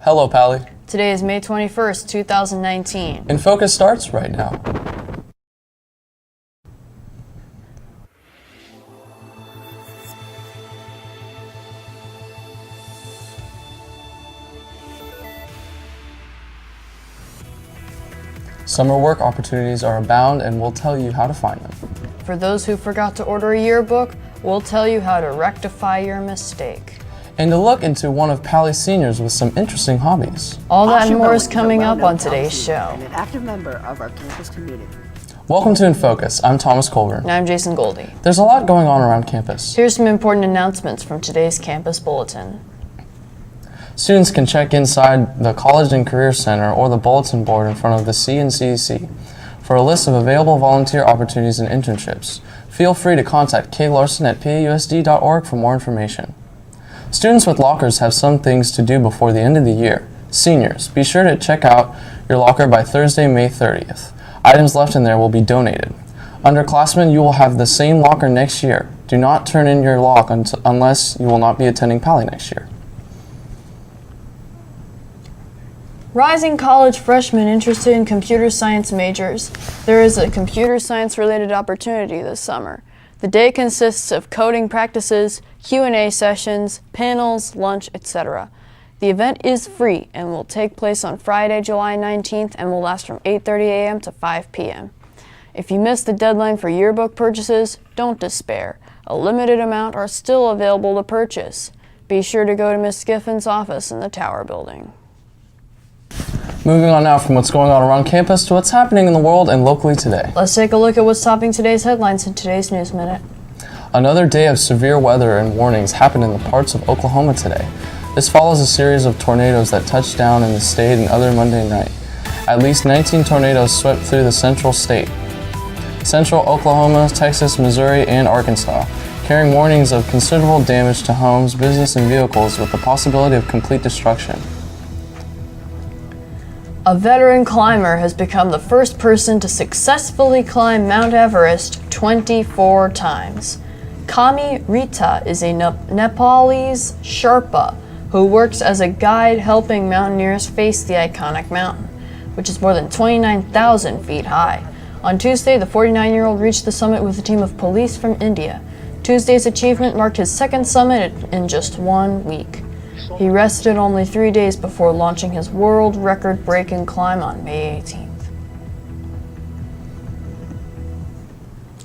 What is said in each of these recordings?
Hello, Pally. Today is May 21st, 2019. Infocus starts right now. Summer work opportunities are abound, and we'll tell you how to find them. For those who forgot to order a yearbook, we'll tell you how to rectify your mistake. And to look into one of Pally's seniors with some interesting hobbies. All that and more is coming up on today's show. And an active member of our campus community. Welcome to Infocus. I'm Thomas Colburn. And I'm Jason Goldie. There's a lot going on around campus. Here's some important announcements from today's campus bulletin. Students can check inside the College and Career Center or the bulletin board in front of the CNCC for a list of available volunteer opportunities and internships. Feel free to contact Kay Larson at pausd.org for more information. Students with lockers have some things to do before the end of the year. Seniors, be sure to check out your locker by Thursday, May 30th. Items left in there will be donated. Underclassmen, you will have the same locker next year. Do not turn in your lock unless you will not be attending Pally next year. Rising college freshmen interested in computer science majors. There is a computer science related opportunity this summer. The day consists of coding practices, Q&A sessions, panels, lunch, etc. The event is free and will take place on Friday, July 19th and will last from 8:30 a.m. to 5 p.m. If you missed the deadline for yearbook purchases, don't despair. A limited amount are still available to purchase. Be sure to go to Ms. Giffen's office in the Tower Building. Moving on now from what's going on around campus to what's happening in the world and locally today. Let's take a look at what's topping today's headlines in today's News Minute. Another day of severe weather and warnings happened in the parts of Oklahoma today. This follows a series of tornadoes that touched down in the state and other Monday night. At least 19 tornadoes swept through the central state. Central Oklahoma, Texas, Missouri, and Arkansas. carrying warnings of considerable damage to homes, business, and vehicles with the possibility of complete destruction. A veteran climber has become the first person to successfully climb Mount Everest 24 times. Kami Rita is a Nepalese Sherpa who works as a guide helping mountaineers face the iconic mountain, which is more than 29,000 feet high. On Tuesday, the 49-year-old reached the summit with a team of police from India. Tuesday's achievement marked his second summit in just 1 week. He rested only 3 days before launching his world record-breaking climb on May 18th.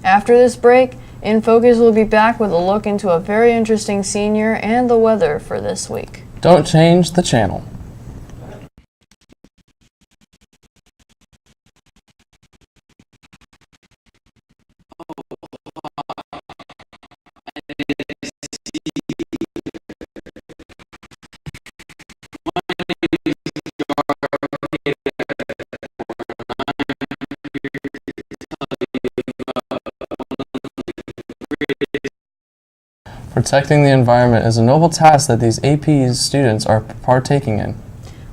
After this break, Infocus will be back with a look into a very interesting senior and the weather for this week. Don't change the channel. Protecting the environment is a noble task that these AP students are partaking in.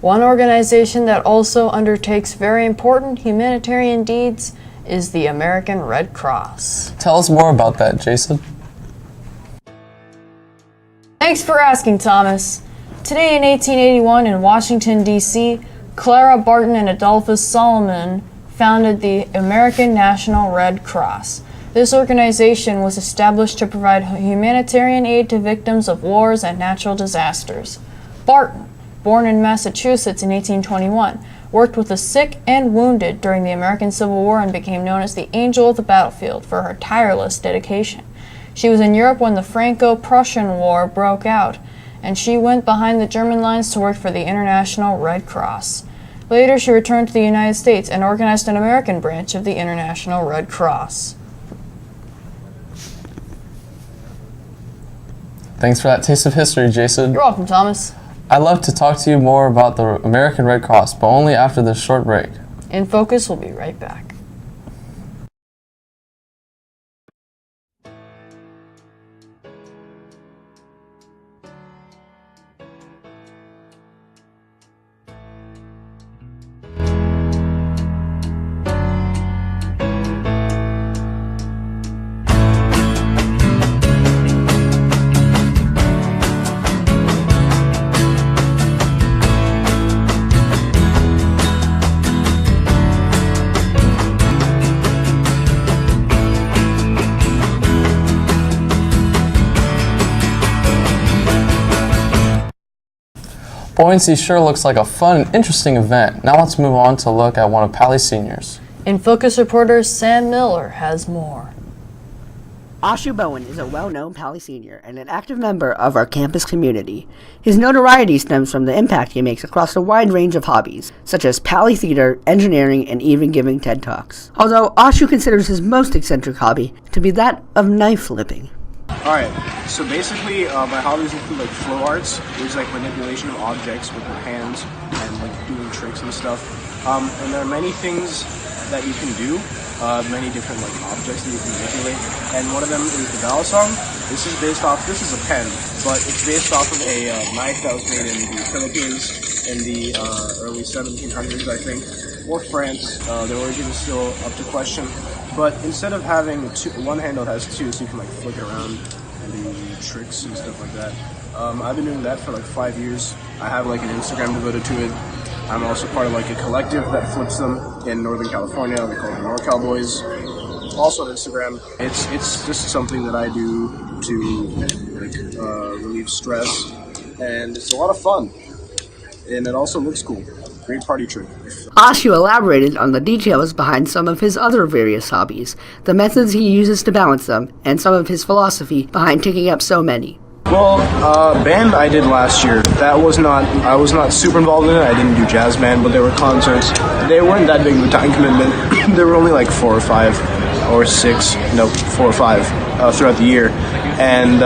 One organization that also undertakes very important humanitarian deeds is the American Red Cross. Tell us more about that, Jason. Thanks for asking, Thomas. Today in 1881 in Washington, D.C., Clara Barton and Adolphus Solomon founded the American National Red Cross. This organization was established to provide humanitarian aid to victims of wars and natural disasters. Barton, born in Massachusetts in 1821, worked with the sick and wounded during the American Civil War and became known as the Angel of the Battlefield for her tireless dedication. She was in Europe when the Franco-Prussian War broke out, and she went behind the German lines to work for the International Red Cross. Later, she returned to the United States and organized an American branch of the International Red Cross. Thanks for that taste of history, Jason. You're welcome, Thomas. I'd love to talk to you more about the American Red Cross, but only after this short break. Infocus will be right back. Buoyancy sure looks like a fun and interesting event. Now let's move on to look at one of Pali's seniors. Infocus reporter Sam Miller has more. Ashu Bowen is a well-known Pali senior and an active member of our campus community. His notoriety stems from the impact he makes across a wide range of hobbies, such as Pali theater, engineering, and even giving TED Talks. Although Ashu considers his most eccentric hobby to be that of knife flipping. Alright, so basically my hobbies include like flow arts, which is like manipulation of objects with your hands and like doing tricks and stuff. And there are many things that you can do, many different like objects that you can manipulate. And one of them is the Palo song. This is a pen, but it's based off of a knife that was made in the Philippines in the early 1700s, I think, or France. The origin is still up to question. But instead of having one handle, it has two, so you can like flick it around and do tricks and stuff like that. I've been doing that for like 5 years. I have like an Instagram devoted to it. I'm also part of like a collective that flips them in Northern California. We call them NorCal Boys. Also on Instagram. It's just something that I do to like relieve stress, and it's a lot of fun. And it also looks cool. Great party trick. Ashu elaborated on the details behind some of his other various hobbies, the methods he uses to balance them, and some of his philosophy behind taking up so many. Well, band I did last year. I was not super involved in it. I didn't do jazz band, but there were concerts. They weren't that big of a time commitment. There were only like 4 or 5 or 6, no, 4 or 5 throughout the year. And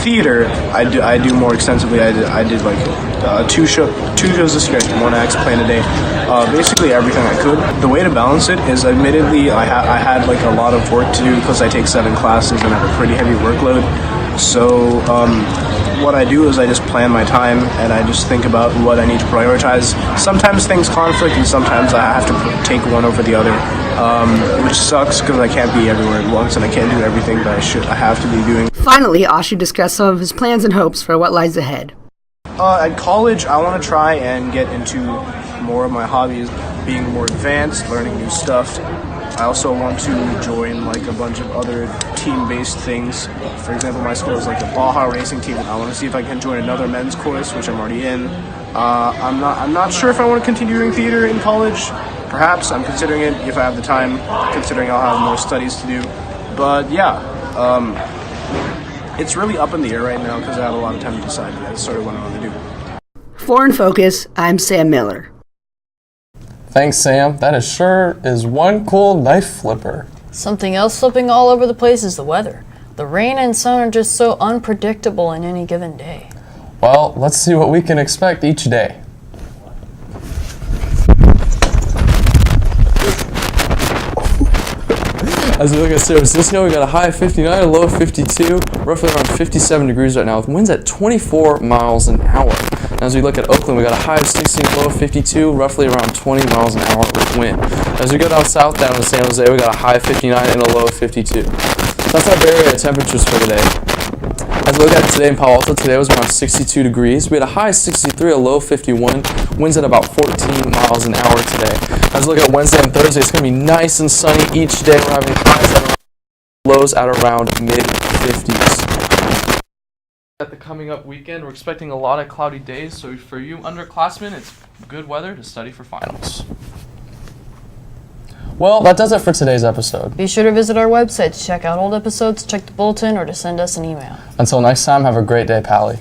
theater, I do more extensively. I did like two shows of script, one act plan a day. Basically everything I could. The way to balance it is, admittedly, I had like a lot of work to do because I take 7 classes and I have a pretty heavy workload. So what I do is I just plan my time and I just think about what I need to prioritize. Sometimes things conflict and sometimes I have to take one over the other, which sucks because I can't be everywhere at once and I can't do everything that I have to be doing. Finally, Ashu discussed some of his plans and hopes for what lies ahead. At college, I want to try and get into more of my hobbies, being more advanced, learning new stuff. I also want to join like a bunch of other team-based things. For example, my school is like a Baja racing team. I want to see if I can join another men's course, which I'm already in. I'm not sure if I want to continue doing theater in college. Perhaps I'm considering it if I have the time, considering I'll have more studies to do. But yeah, it's really up in the air right now because I have a lot of time to decide. That's sort of what I want to do. For Infocus, I'm Sam Miller. Thanks, Sam. That sure is one cool knife flipper. Something else flipping all over the place is the weather. The rain and sun are just so unpredictable in any given day. Well, let's see what we can expect each day. As we look at San Francisco, we got a high of 59, a low of 52, roughly around 57 degrees right now, with winds at 24 miles an hour. And as we look at Oakland, we got a high of 16, low of 52, roughly around 20 miles an hour with wind. As we go down south down to San Jose, we got a high of 59 and a low of 52. That's our Bay Area temperatures for today. As we look at today in Palo Alto, today was around 62 degrees. We had a high of 63, a low of 51, winds at about 14 miles an hour today. As we look at Wednesday and Thursday, it's going to be nice and sunny each day. We're having highs at around, lows at around mid-50s. At the coming up weekend, we're expecting a lot of cloudy days, so for you underclassmen, it's good weather to study for finals. Well, that does it for today's episode. Be sure to visit our website to check out old episodes, check the bulletin, or to send us an email. Until next time, have a great day, Pally.